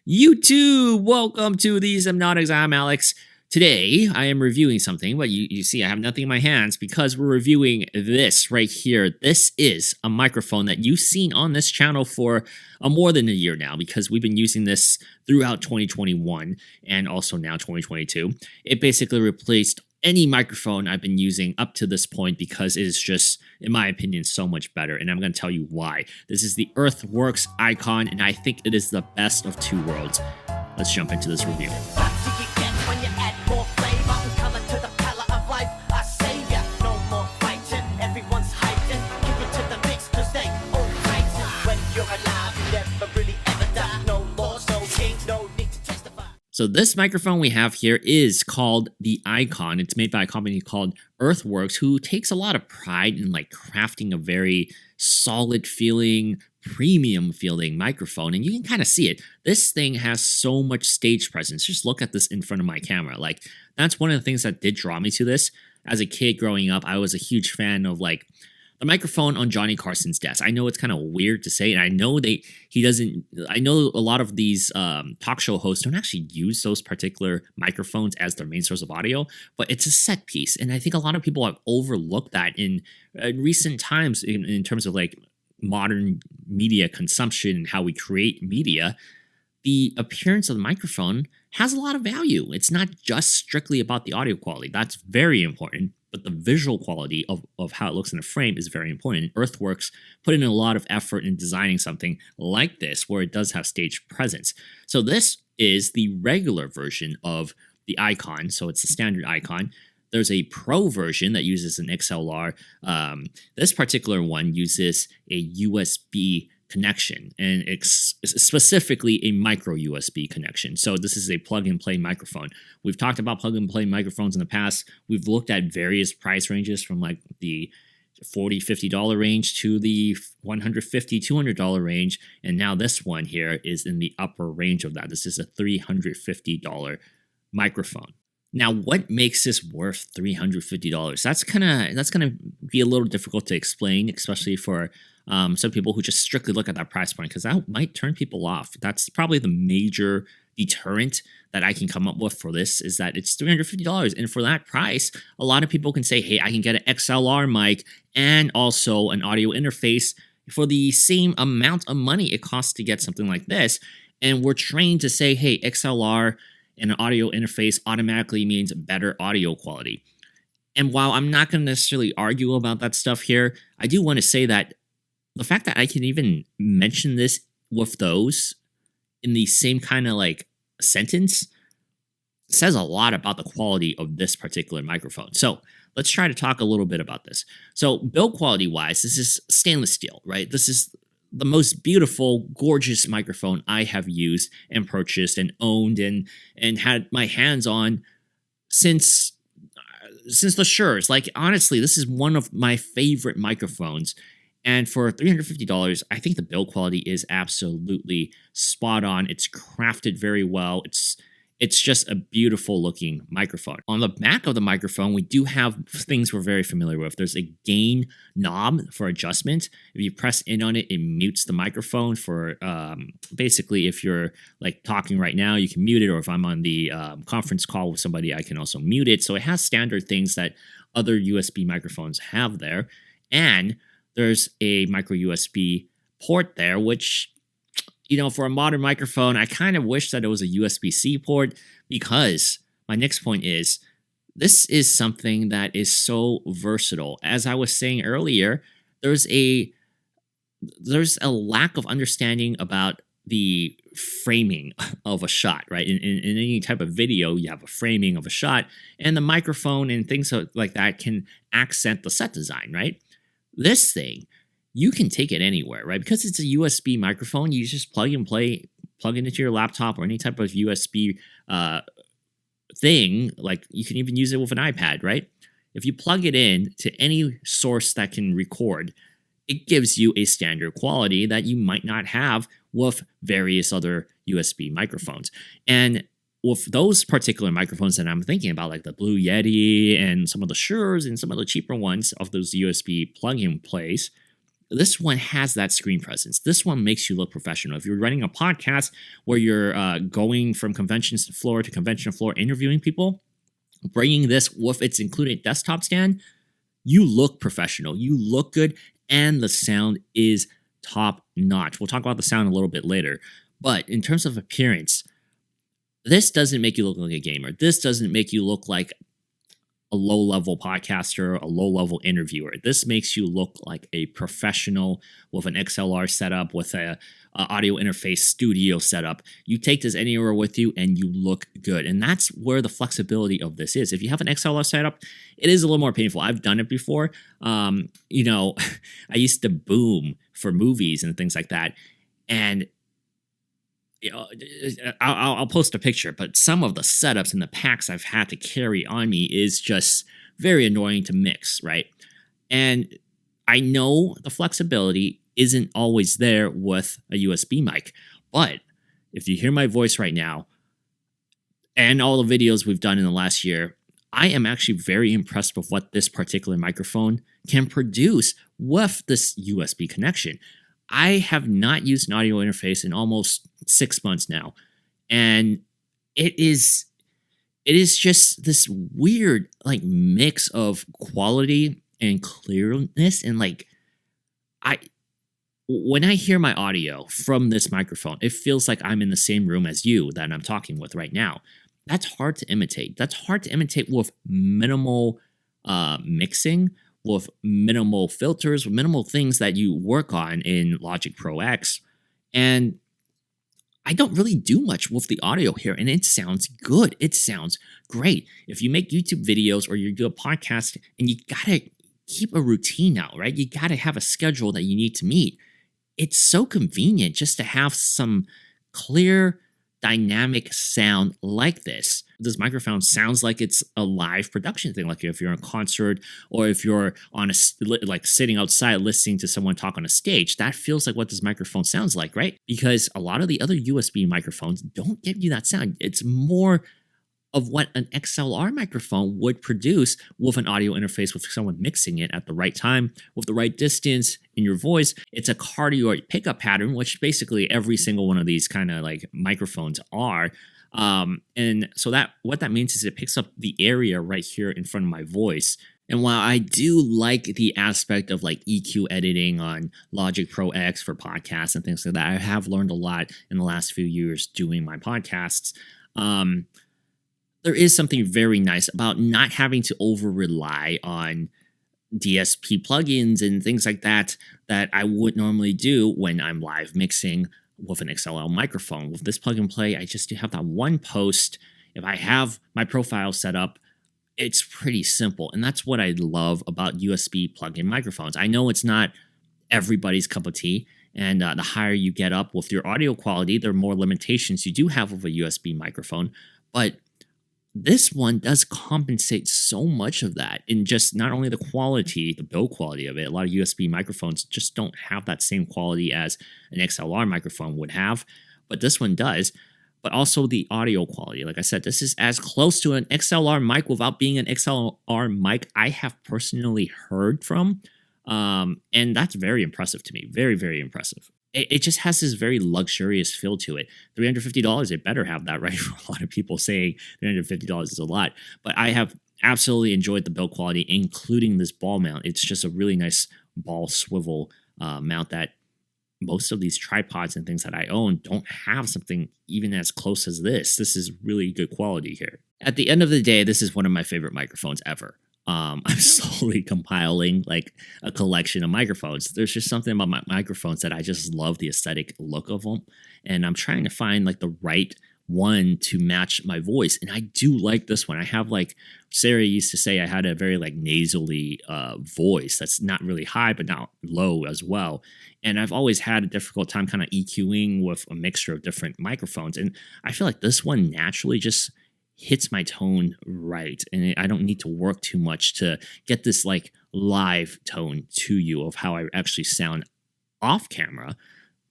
YouTube, welcome to the Sypnotix. I'm Alex. Today, I am reviewing something, but you see I have nothing in my hands because we're reviewing this right here. This is a microphone that you've seen on this channel for more than a year now because we've been using this throughout 2021 and also now 2022. It basically replaced any microphone I've been using up to this point because it is just, in my opinion, so much better, and I'm going to tell you why. This is the Earthworks Icon, and I think it is the best of two worlds. Let's jump into this review. So this microphone we have here is called the Icon. It's made by a company called Earthworks, who takes a lot of pride in crafting a very solid feeling, premium feeling microphone. And you can kind of see it. This thing has so much stage presence. Just look at this in front of my camera. That's one of the things that did draw me to this. As a kid growing up, I was a huge fan of the microphone on Johnny Carson's desk. I know it's kind of weird to say, and I know I know a lot of these talk show hosts don't actually use those particular microphones as their main source of audio, but it's a set piece, and I think a lot of people have overlooked that in recent times in terms of modern media consumption and how we create media. The appearance of the microphone has a lot of value. It's not just strictly about the audio quality. That's very important, but the visual quality of how it looks in the frame is very important. Earthworks put in a lot of effort in designing something like this where it does have stage presence. So this is the regular version of the Icon, so it's the standard Icon. There's a Pro version that uses an XLR. This particular one uses a USB connection, and it's specifically a micro USB connection. So this is a plug-and-play microphone. We've talked about plug-and-play microphones in the past. We've looked at various price ranges from the $40, $50 range to the $150, $200 range, and now this one here is in the upper range of that. This is a $350 microphone. Now, what makes this worth $350? That's gonna be a little difficult to explain, especially for some people who just strictly look at that price point, because that might turn people off. That's probably the major deterrent that I can come up with for this, is that it's $350, and for that price, a lot of people can say, hey, I can get an XLR mic and also an audio interface for the same amount of money it costs to get something like this. And we're trained to say, hey, XLR and an audio interface automatically means better audio quality. And while I'm not going to necessarily argue about that stuff here, I do want to say that the fact that I can even mention this with those in the same kind of sentence says a lot about the quality of this particular microphone. So let's try to talk a little bit about this. So build quality wise, this is stainless steel, right? This is the most beautiful, gorgeous microphone I have used and purchased and owned and had my hands on since the Sures. Honestly, this is one of my favorite microphones. And for $350, I think the build quality is absolutely spot on. It's crafted very well. It's just a beautiful looking microphone. On the back of the microphone, we do have things we're very familiar with. There's a gain knob for adjustment. If you press in on it, it mutes the microphone for basically if you're talking right now, you can mute it. Or if I'm on the conference call with somebody, I can also mute it. So it has standard things that other USB microphones have there. And there's a micro USB port there, which, for a modern microphone, I kind of wish that it was a USB-C port, because my next point is, this is something that is so versatile. As I was saying earlier, there's a lack of understanding about the framing of a shot, right? In any type of video, you have a framing of a shot, and the microphone and things like that can accent the set design, right? This thing, you can take it anywhere, right? Because it's a USB microphone, you just plug it into your laptop or any type of USB thing. You can even use it with an iPad, right? If you plug it in to any source that can record, it gives you a standard quality that you might not have with various other USB microphones. And with those particular microphones that I'm thinking about, like the Blue Yeti and some of the Sures and some of the cheaper ones of those USB plug-in plays, This one has that screen presence. This one makes you look professional. If you're running a podcast where you're going from conventions to floor to convention floor interviewing people, bringing this with its included desktop stand, you look professional. You look good, and the sound is top notch. We'll talk about the sound a little bit later. But in terms of appearance, this doesn't make you look like a gamer. This doesn't make you look like a low-level podcaster, a low-level interviewer. This makes you look like a professional with an XLR setup, with a audio interface studio setup. You take this anywhere with you and you look good. And that's where the flexibility of this is. If you have an XLR setup, it is a little more painful. I've done it before. I used to boom for movies and things like that. And I'll post a picture, but some of the setups and the packs I've had to carry on me is just very annoying to mix, right? And I know the flexibility isn't always there with a USB mic, but if you hear my voice right now and all the videos we've done in the last year, I am actually very impressed with what this particular microphone can produce with this USB connection. I have not used an audio interface in almost 6 months now, and it is just this weird like mix of quality and clearness. And like when I hear my audio from this microphone, it feels like I'm in the same room as you that I'm talking with right now. That's hard to imitate. That's hard to imitate with minimal mixing, with minimal filters, with minimal things that you work on in Logic Pro X. And I don't really do much with the audio here, and it sounds good. It sounds great. If you make YouTube videos or you do a podcast and you gotta keep a routine out, right? You gotta have a schedule that you need to meet. It's so convenient just to have some clear, dynamic sound like this. This microphone sounds like it's a live production thing, like if you're in a concert or if you're on like sitting outside listening to someone talk on a stage. That feels like what this microphone sounds like, right? Because a lot of the other USB microphones don't give you that sound. It's more of what an XLR microphone would produce with an audio interface, with someone mixing it at the right time, with the right distance in your voice. It's a cardioid pickup pattern, which basically every single one of these kind of like microphones are. And so that what that means is it picks up the area right here in front of my voice. And while I do like the aspect of like EQ editing on Logic Pro X for podcasts and things like that, I have learned a lot in the last few years doing my podcasts. There is something very nice about not having to over rely on DSP plugins and things like that I would normally do when I'm live mixing with an XLR microphone. With this plug and play, I just have that one post. If I have my profile set up, it's pretty simple. And that's what I love about USB plug-in microphones. I know it's not everybody's cup of tea, and the higher you get up with your audio quality, there are more limitations you do have with a USB microphone. But this one does compensate so much of that in just not only the quality, the build quality of it. A lot of USB microphones just don't have that same quality as an XLR microphone would have, but this one does. But also the audio quality. Like I said, this is as close to an XLR mic without being an XLR mic I have personally heard from. And that's very impressive to me. Very, very impressive. It just has this very luxurious feel to it. $350, it better have that, right? For a lot of people saying $350 is a lot. But I have absolutely enjoyed the build quality, including this ball mount. It's just a really nice ball swivel mount that most of these tripods and things that I own don't have something even as close as this. This is really good quality here. At the end of the day, this is one of my favorite microphones ever. I'm slowly compiling like a collection of microphones. There's just something about my microphones that I just love the aesthetic look of them. And I'm trying to find like the right one to match my voice. And I do like this one. I have like Sarah used to say I had a very like nasally voice that's not really high, but not low as well. And I've always had a difficult time kind of EQing with a mixture of different microphones. And I feel like this one naturally just hits my tone right, and I don't need to work too much to get this like live tone to you of how I actually sound off camera.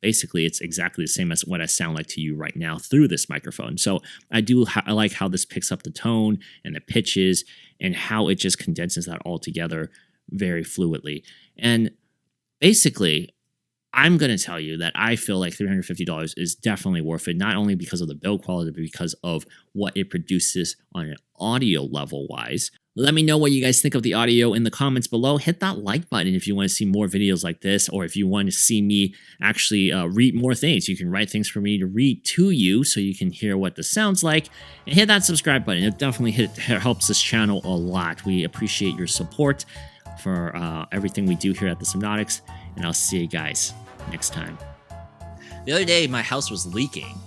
Basically, it's exactly the same as what I sound like to you right now through this microphone. So I do I like how this picks up the tone and the pitches and how it just condenses that all together very fluidly. And basically, I'm going to tell you that I feel like $350 is definitely worth it, not only because of the build quality, but because of what it produces on an audio level wise. Let me know what you guys think of the audio in the comments below. Hit that like button if you want to see more videos like this, or if you want to see me actually read more things. You can write things for me to read to you so you can hear what this sounds like. And hit that subscribe button. It definitely helps this channel a lot. We appreciate your support for everything we do here at the Sypnotix, and I'll see you guys next time. The other day, my house was leaking,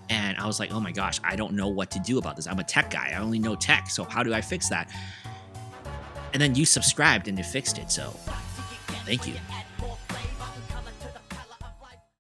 and I was like, oh my gosh, I don't know what to do about this. I'm a tech guy. I only know tech, so how do I fix that? And then you subscribed and you fixed it, so thank you.